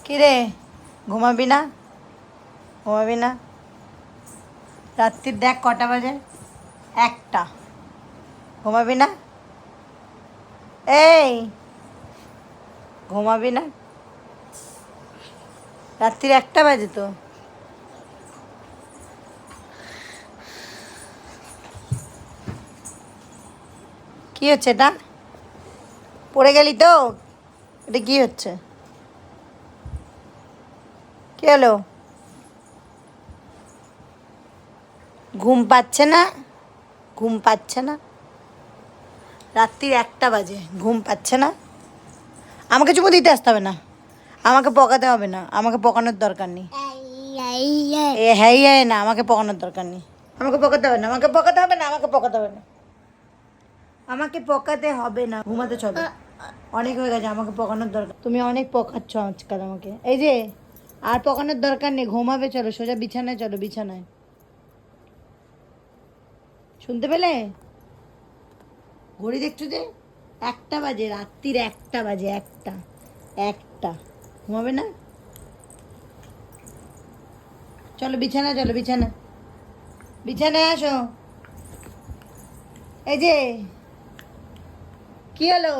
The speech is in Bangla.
কিরে, ঘুমাবি না? ঘুমাবি না? রাত্রির দেখ কটা বাজে, 1টা। ঘুমাবি না? এই, ঘুমাবি না? রাত্রির 1টা বাজে তো। কি হচ্ছে এটা? পড়ে গেলি তো? এটা কি হচ্ছে? কি হলো? ঘুম পাচ্ছে না? ঘুম পাচ্ছে না? রাত্রির 1টা বাজে, ঘুম পাচ্ছে না? আমাকে চুমু দিতে আসতে হবে না, আমাকে পকাতে হবে না, আমাকে পকানোর দরকার নেই। এ হ্যাঁ না, আমাকে পকানোর দরকার নেই। আমাকে পকাতে হবে না, আমাকে পকাতে হবে না, আমাকে পকাতে হবে না, আমাকে পকাতে হবে না। ঘুমাতে চলো, অনেক হয়ে গেছে, আমাকে পকানোর দরকার। তুমি অনেক পকাচ্ছ আজকাল আমাকে। এই যে, আর পকানোর দরকার নেই, ঘুমাবে। চলো সোজা বিছানায়, চলো বিছানায়। শুনতে পেলে? ঘড়ি দেখছো যে? 1টা বাজে, রাত্রির 1টা বাজে, 1টা। 1টা। ঘুমাবে না? চলো বিছানা, চলো বিছানা, বিছানায় আসো। এই যে, কি হলো?